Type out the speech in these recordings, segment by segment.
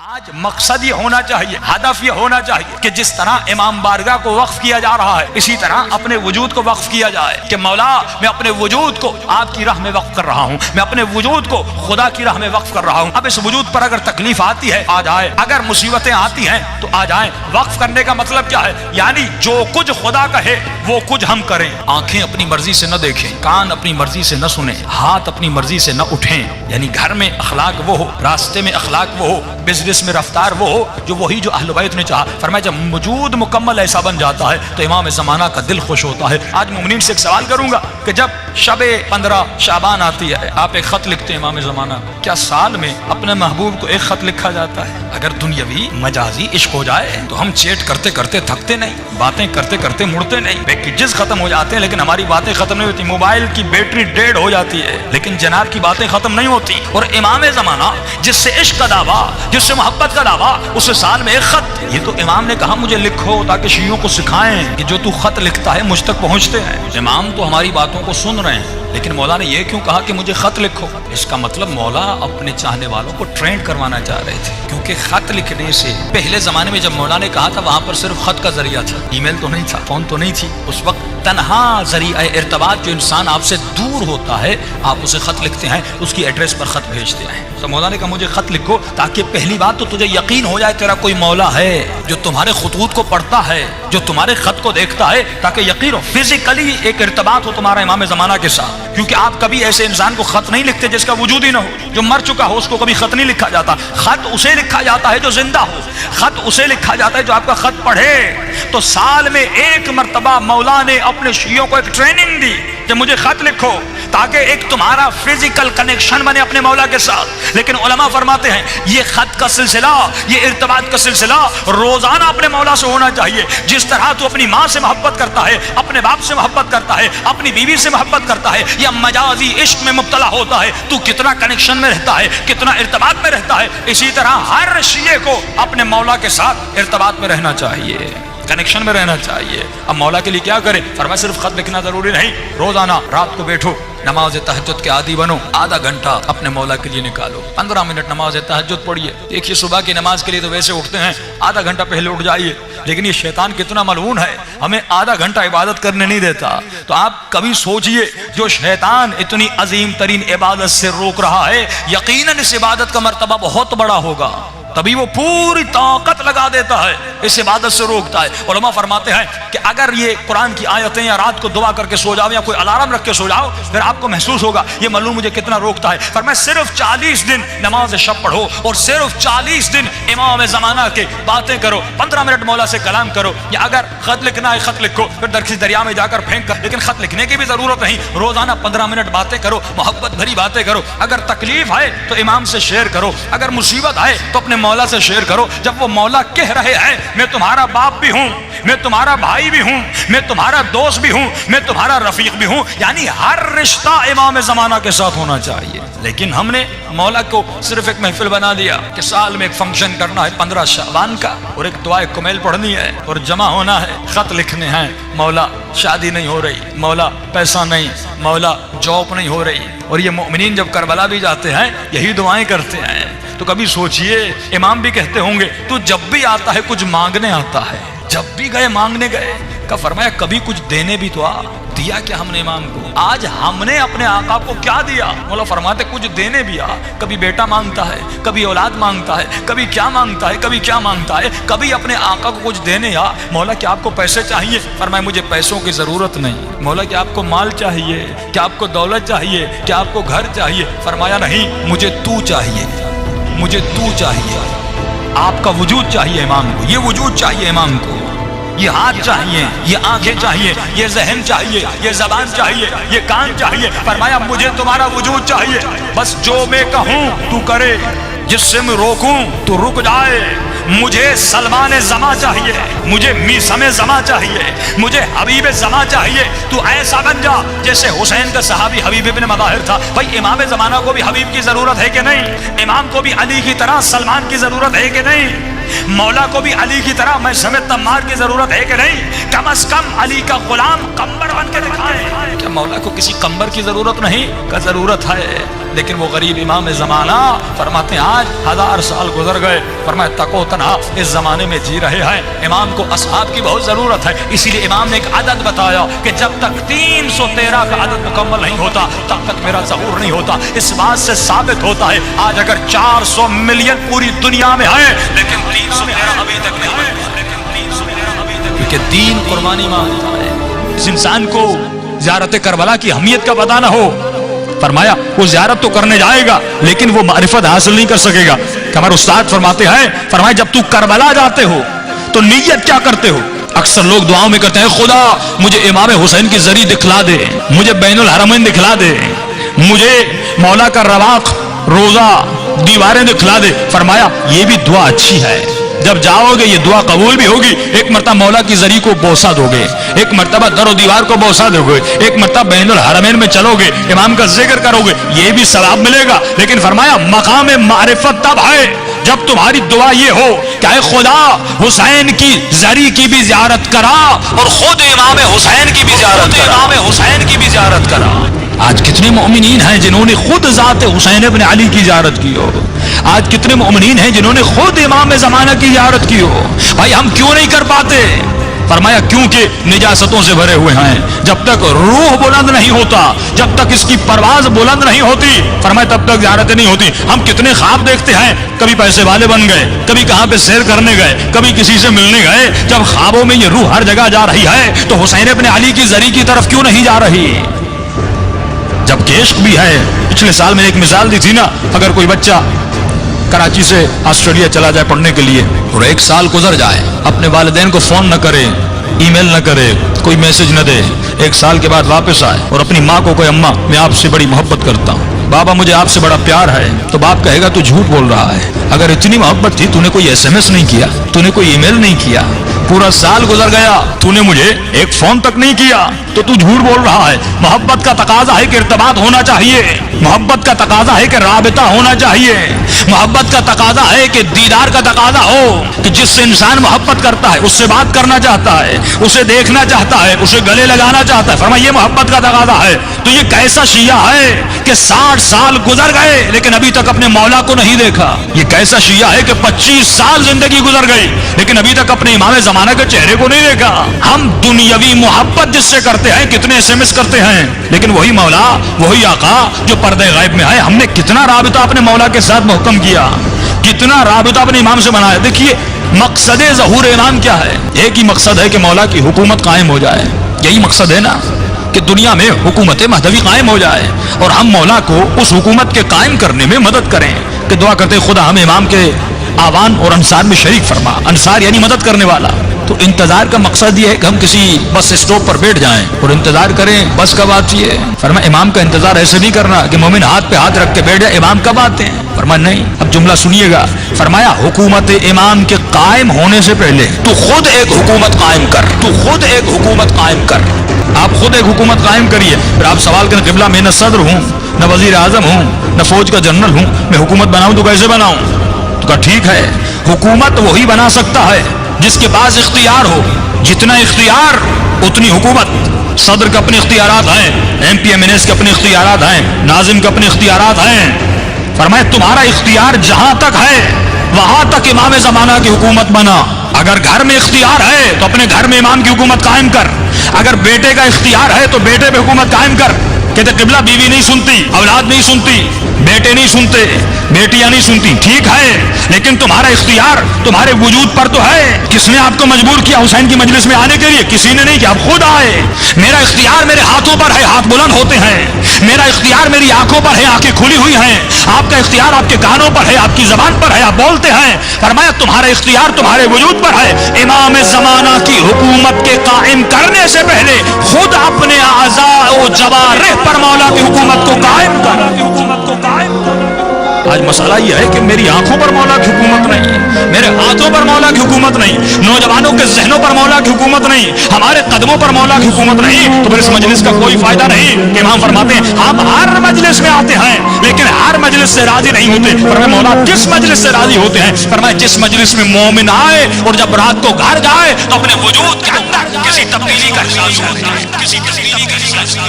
آج مقصد یہ ہونا چاہیے، ہدف یہ ہونا چاہیے کہ جس طرح امام بارگاہ کو وقف کیا جا رہا ہے اسی طرح اپنے وجود کو وقف کیا جائے کہ مولا میں اپنے وجود کو آپ کی راہ میں وقف کر رہا ہوں، میں اپنے وجود کو خدا کی راہ میں وقف کر رہا ہوں۔ اب اس وجود پر اگر تکلیف آتی ہے آ جائے، اگر مصیبتیں آتی ہیں تو آ جائیں۔ وقف کرنے کا مطلب کیا ہے؟ یعنی جو کچھ خدا کہے وہ کچھ ہم کریں۔ آنکھیں اپنی مرضی سے نہ دیکھیں، کان اپنی مرضی سے نہ سنیں، ہاتھ اپنی مرضی سے نہ اٹھیں۔ یعنی گھر میں اخلاق وہ ہو، راستے میں اخلاق وہ ہو، بزنس میں رفتار وہ ہو جو وہی جو اہل بیت نے چاہا۔ فرمایا جب وجود مکمل ایسا بن جاتا ہے تو امام زمانہ کا دل خوش ہوتا ہے۔ آج مومنین سے ایک سوال کروں گا کہ جب شب 15 شعبان آتی ہے آپ ایک خط لکھتے ہیں امام زمانہ کو، کیا سال میں اپنے محبوب کو ایک خط لکھا جاتا ہے؟ اگر دنیاوی مجازی عشق ہو جائے تو ہم چیٹ کرتے کرتے تھکتے نہیں، باتیں کرتے کرتے مڑتے نہیں، پیکیجز ختم ہو جاتے ہیں لیکن ہماری باتیں ختم نہیں ہوتی، موبائل کی بیٹری ڈیڈ ہو جاتی ہے لیکن جناب کی باتیں ختم نہیں ہوتی۔ اور امام زمانہ جس سے عشق کا دعویٰ، جس سے محبت کا دعویٰ، اسے سال میں ایک خط۔ یہ تو امام نے کہا مجھے لکھو تاکہ شیعوں کو سکھائیں کہ جو تو خط لکھتا ہے مجھ تک پہنچتے ہیں۔ امام تو ہماری باتوں کو سن رہے ہیں لیکن مولا نے یہ کیوں کہا کہ مجھے خط لکھو؟ اس کا مطلب مولا اپنے چاہنے والوں کو ٹرینڈ کروانا چاہ رہے تھے، کیونکہ خط لکھنے سے پہلے زمانے میں جب مولا نے کہا تھا وہاں پر صرف خط کا ذریعہ تھا، ای میل تو نہیں تھا، فون تو نہیں تھی۔ اس وقت تنہا ذریعہ ارتباط جو انسان آپ سے دور ہوتا ہے آپ اسے خط لکھتے ہیں، اس کی ایڈریس پر خط بھیجتے ہیں۔ تو مولا نے کہا مجھے خط لکھو تاکہ پہلی بات تو تجھے یقین ہو جائے تیرا کوئی مولا ہے جو تمہارے خطوط کو پڑھتا ہے، جو تمہارے خط کو دیکھتا ہے، تاکہ یقین ہو فزیکلی ایک ارتباط ہو تمہارا امام زمانہ کے ساتھ۔ کیونکہ آپ کبھی ایسے انسان کو خط نہیں لکھتے جس کا وجود ہی نہ ہو، جو مر چکا ہو اس کو کبھی خط نہیں لکھا جاتا۔ خط اسے لکھا جاتا ہے جو زندہ ہو، خط اسے لکھا جاتا ہے جو آپ کا خط پڑھے۔ تو سال میں ایک مرتبہ مولا نے اپنے شیعوں کو ایک ٹریننگ دی کہ مجھے خط لکھو تاکہ ایک تمہارا فزیکل کنیکشن بنے اپنے مولا کے ساتھ۔ لیکن علماء فرماتے ہیں یہ خط کا سلسلہ، یہ ارتباط کا سلسلہ روزانہ اپنے مولا سے ہونا چاہیے۔ جس طرح تو اپنی ماں سے محبت کرتا ہے، اپنے باپ سے محبت کرتا ہے، اپنی بیوی سے محبت کرتا ہے یا مجازی عشق میں مبتلا ہوتا ہے، تو کتنا کنیکشن میں رہتا ہے، کتنا ارتباط میں رہتا ہے، اسی طرح ہر شیعہ کو اپنے مولا کے ساتھ ارتباط میں رہنا چاہیے، کنیکشن میں رہنا چاہیے۔ اب مولا کے لیے کیا کریں؟ فرمایا صرف خط لکھنا ضروری نہیں، روزانہ رات کو بیٹھو، نماز تہجد کے عادی بنو، آدھا گھنٹہ اپنے مولا کے لیے نکالو، 15 منٹ نماز تہجد پڑھیے۔ دیکھیے صبح کی نماز کے لیے تو ویسے اٹھتے ہیں، آدھا گھنٹہ پہلے اٹھ جائیے، لیکن یہ شیطان کتنا ملعون ہے، ہمیں آدھا گھنٹہ عبادت کرنے نہیں دیتا۔ تو آپ کبھی سوچئے جو شیطان اتنی عظیم ترین عبادت سے روک رہا ہے یقیناً اس عبادت کا مرتبہ بہت بڑا ہوگا، تبھی وہ پوری طاقت لگا دیتا ہے، اس عبادت سے روکتا ہے۔ علماء فرماتے ہیں کہ اگر یہ قرآن کی آیتیں یا رات کو دعا کر کے سو جاؤ یا کوئی الارم رکھ کے سو جاؤ پھر آپ کو محسوس ہوگا یہ ملعون مجھے کتنا روکتا ہے۔ فرمایا صرف 40 دن نماز شب پڑھو اور صرف 40 دن امام زمانہ کے باتیں کرو، 15 منٹ مولا سے کلام کرو، یا اگر خط لکھنا ہے خط لکھو پھر درخت دریا میں جا کر پھینک کر، لیکن خط لکھنے کی بھی ضرورت نہیں، روزانہ 15 منٹ باتیں کرو، محبت بھری باتیں کرو۔ اگر تکلیف ہے تو امام سے شیئر کرو، اگر مصیبت ہے تو اپنے مولا سے شیئر کرو۔ جب وہ مولا کہہ رہے ہیں میں تمہارا باپ بھی ہوں، میں تمہارا بھائی بھی ہوں، میں تمہارا دوست بھی ہوں، میں تمہارا رفیق بھی ہوں، یعنی ہر رشتہ امام زمانہ کے ساتھ ہونا چاہیے۔ لیکن ہم نے مولا کو صرف ایک محفل بنا دیا کہ سال میں ایک فنکشن کرنا ہے 15 شعبان کا اور ایک دعائے کمیل پڑھنی ہے اور جمع ہونا ہے، خط لکھنے ہیں، مولا شادی نہیں ہو رہی، مولا پیسہ نہیں، مولا جاب نہیں ہو رہی۔ اور یہ مومنین جب کربلا بھی جاتے ہیں یہی دعائیں کرتے ہیں۔ تو کبھی سوچئے امام بھی کہتے ہوں گے تو جب بھی آتا ہے کچھ مانگنے آتا ہے، جب بھی گئے مانگنے گئے، کا فرمایا کبھی کچھ دینے بھی تو آ دیا کیا ہم نے امام کو؟ آج ہم نے اپنے آقا کو کیا دیا؟ مولا فرماتے کچھ دینے بھی آ، کبھی بیٹا مانگتا ہے، کبھی اولاد مانگتا ہے، کبھی کیا مانگتا ہے، کبھی کیا مانگتا ہے، کبھی اپنے آقا کو کچھ دینے آ۔ مولا کیا آپ کو پیسے چاہیے؟ فرمایا مجھے پیسوں کی ضرورت نہیں۔ مولا کیا آپ کو مال چاہیے؟ کیا آپ کو دولت چاہیے؟ کیا آپ کو گھر چاہیے؟ فرمایا نہیں، مجھے تو چاہیے، مجھے تو چاہیے۔ آپ کا وجود چاہیے امام کو، یہ وجود چاہیے امام کو، یہ ہاتھ چاہیے، یہ آنکھیں چاہیے، یہ ذہن چاہیے، یہ زبان چاہیے، یہ کان چاہیے۔ فرمایا مجھے تمہارا وجود چاہیے، بس جو میں کہوں تو کرے، جس سے میں روکوں تو رک جائے۔ مجھے سلمان زماں چاہیے، مجھے میثم زماں چاہیے، مجھے حبیب زماں چاہیے۔ تو ایسا بن جا جیسے حسین کا صحابی حبیب ابن مظاہر تھا۔ بھائی امام زمانہ کو بھی حبیب کی ضرورت ہے کہ نہیں؟ امام کو بھی علی کی طرح سلمان کی ضرورت ہے کہ نہیں؟ مولا کو بھی علی کی طرح میں سمیت تمار کی ضرورت ہے کہ نہیں؟ کم از کم علی کا غلام قمبر بن کے دکھائے. کیا مولا کو کسی قمبر کی ضرورت نہیں؟ کا ضرورت ہے. لیکن وہ غریب امام زمانہ فرماتے ہیں آج 1000 سال گزر گئے، فرمایا تکو تنہا اس زمانے میں جی رہے ہیں. امام کو اصحاب کی بہت ضرورت ہے. اسی لیے امام نے ایک عدد بتایا کہ جب تک 313 کا عدد مکمل نہیں ہوتا تب تک میرا ظہور نہیں ہوتا. اس بات سے ثابت ہوتا ہے آج اگر 400 ملین پوری دنیا میں ہے لیکن 313 ابھی تک نہیں ہے، کیونکہ دین قربانی مانگتا ہے. اس انسان کو زیارت کربلا کی اہمیت کا پتہ نہ ہو، فرمایا وہ زیارت تو کرنے جائے گا لیکن وہ معرفت حاصل نہیں کر سکے گا. کہ ہمارے استاد فرماتے ہیں، فرمایا جب تو کربلا جاتے ہو تو نیت کیا کرتے ہو؟ اکثر لوگ دعاؤں میں کرتے ہیں خدا مجھے امام حسین کی زری دکھلا دے، مجھے بین الحرمین دکھلا دے، مجھے مولا کا رواق روزہ دیواریں دکھلا دے. فرمایا یہ بھی دعا اچھی ہے، جب جاؤ گے یہ دعا قبول بھی ہوگی. ایک مرتبہ مولا کی زری کو بوسہ دو گے، ایک مرتبہ در و دیوار کو بوسہ دو گے، ایک مرتبہ بین الحرمین میں چلو گے، امام کا ذکر کرو گے، یہ بھی ثواب ملے گا. لیکن فرمایا مقام معرفت تب ہے جب تمہاری دعا یہ ہو کہ اے خدا حسین کی زری کی بھی زیارت کرا اور خود امام حسین کی بھی زیارت کرا. آج کتنے مومنین ہیں جنہوں نے خود ذات حسین ابن علی کی زیارت کی ہو؟ آج کتنے مومنین ہیں جنہوں نے خود امام زمانہ کی زیارت کی ہو؟ بھائی ہم کیوں نہیں کر پاتے؟ فرمایا کیونکہ نجاستوں سے بھرے ہوئے ہیں. جب تک روح بلند نہیں ہوتا، جب تک اس کی پرواز بلند نہیں ہوتی، فرمایا تب تک زیارتیں نہیں ہوتی. ہم کتنے خواب دیکھتے ہیں، کبھی پیسے والے بن گئے، کبھی کہاں پہ سیر کرنے گئے، کبھی کسی سے ملنے گئے. جب خوابوں میں یہ روح ہر جگہ جا رہی ہے تو حسین ابن علی کی زری کی طرف کیوں نہیں جا رہی؟ جب کہ عشق بھی ہے. پچھلے سال میں ایک مثال دی تھی نا، اگر کوئی بچہ کراچی سے آسٹریلیا چلا جائے پڑھنے کے لیے اور 1 سال گزر جائے، اپنے والدین کو فون نہ کرے، ای میل نہ کرے، کوئی میسج نہ دے، 1 سال کے بعد واپس آئے اور اپنی ماں کو کوئی اماں میں آپ سے بڑی محبت کرتا ہوں، بابا مجھے آپ سے بڑا پیار ہے، تو باپ کہے گا تو جھوٹ بول رہا ہے. اگر اتنی محبت تھی تو نے کوئی SMS نہیں کیا، تو نے کوئی ای میل نہیں کیا، پورا سال گزر گیا تو نے مجھے ایک فون تک نہیں کیا، تو جھوٹ بول رہا ہے. محبت کا تقاضا ہے کہ ارتباط ہونا چاہیے، محبت کا تقاضا ہے کہ رابطہ ہونا چاہیے، محبت کا تقاضا ہے کہ دیدار کا تقاضا ہو کہ جس سے انسان محبت کرتا ہے اس سے بات کرنا چاہتا ہے، اسے دیکھنا چاہتا ہے، اسے گلے لگانا چاہتا ہے. فرمایا یہ محبت کا تقاضا ہے. تو یہ کیسا شیعہ ہے کہ 60 سال گزر گئے لیکن ابھی تک اپنے مولا کو نہیں دیکھا؟ یہ کیسا شیعہ ہے کہ 25 سال زندگی گزر گئی لیکن ابھی تک اپنے امام زمانہ کے چہرے کو نہیں دیکھا؟ ہم دنیاوی محبت جس سے کرتے ہیں، کتنے SMS کرتے ہیں، لیکن وہی مولا، وہی آقا جو پردے غیب میں ہے، ہم نے کتنا رابطہ اپنے مولا کے ساتھ محکم کیا، کتنا رابطہ اپنے امام سے بنایا. دیکھیے مقصد ظہور امام کیا ہے؟ ایک ہی مقصد ہے کہ مولا کی حکومت قائم ہو جائے. یہی مقصد ہے نا کہ دنیا میں حکومت مہدوی قائم ہو جائے اور ہم مولا کو اس حکومت کے قائم کرنے میں مدد کریں. کہ دعا کرتے خدا ہمیں امام کے آوان اور انصار میں شریک فرما. انصار یعنی مدد کرنے والا. تو انتظار کا مقصد یہ ہے کہ ہم کسی بس اسٹاپ پر بیٹھ جائیں اور انتظار کریں بس کب آتی ہے. فرمایا امام کا انتظار ایسے نہیں کرنا کہ مومن ہاتھ پہ ہاتھ رکھ کے بیٹھ جائے امام کب آتے ہیں. فرمایا نہیں. اب جملہ سنیے گا. فرمایا حکومت امام کے قائم ہونے سے پہلے تو خود ایک حکومت قائم کر، تو خود ایک حکومت قائم کر. آپ خود ایک حکومت قائم کریے. پھر آپ سوال کریں قبلہ میں نہ صدر ہوں، نہ وزیر اعظم ہوں، نہ فوج کا جنرل ہوں، میں حکومت بناؤں تو کیسے بناؤں؟ تو کہا ٹھیک ہے، حکومت وہی بنا سکتا ہے جس کے پاس اختیار ہو. جتنا اختیار اتنی حکومت. صدر کے اپنے اختیارات ہیں، MP MNS کے اپنے اختیارات ہیں، ناظم کے اپنے اختیارات ہیں. فرمایا تمہارا اختیار جہاں تک ہے وہاں تک امام زمانہ کی حکومت بنا. اگر گھر میں اختیار ہے تو اپنے گھر میں امام کی حکومت قائم کر. اگر بیٹے کا اختیار ہے تو بیٹے پہ حکومت قائم کر. کہتے قبلہ بیوی نہیں سنتی، اولاد نہیں سنتی، بیٹے نہیں سنتے، بیٹیاں نہیں سنتی. ٹھیک ہے لیکن تمہارا اختیار تمہارے وجود پر تو ہے. کس نے آپ کو مجبور کیا حسین کی مجلس میں آنے کے لیے؟ کسی نے نہیں کیا، آپ خود آئے. میرا اختیار میرے ہاتھوں پر ہے، ہاتھ بلند ہوتے ہیں. میرا اختیار میری آنکھوں پر ہے، آنکھیں کھلی ہوئی ہیں. آپ کا اختیار آپ کے کانوں پر ہے، آپ کی زبان پر ہے، آپ بولتے ہیں. فرمایا تمہارا اختیار تمہارے وجود پر ہے. امام زمانہ کی حکومت کے قائم کرنے سے پہلے خود اپنے اعضاء و جوارح پر مولا کی حکومت کو قائم کر. آج مسئلہ یہ ہے کہ میری آنکھوں پر مولا کی حکومت نہیں ہے، میرے ہاتھوں پر پر مولا کی حکومت نہیں, نوجوانوں کے ذہنوں پر مولا کی حکومت نہیں, ہمارے قدموں پر مولا کی حکومت نہیں, تو پھر اس مجلس کا کوئی فائدہ نہیں. کہ امام فرماتے ہیں ہم ہر مجلس میں آتے ہیں لیکن ہر مجلس سے راضی نہیں ہوتے. فرمایا مولا کس مجلس سے راضی ہوتے ہیں؟ فرمایا جس مجلس میں مومن آئے اور جب رات کو گھر جائے تو اپنے وجود کے اندر کسی تبدیلی کا احساس ہو, کسی تبدیلی کا احساس ہو,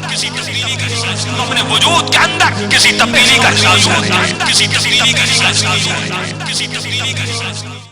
کسی تبدیلی کا احساس ہو, اپنے وجود کے اندر کسی تبدیلی کا احساس ہو, کسی تبدیلی کا احساس ہو, کسی تبدیلی کا احساس ہو.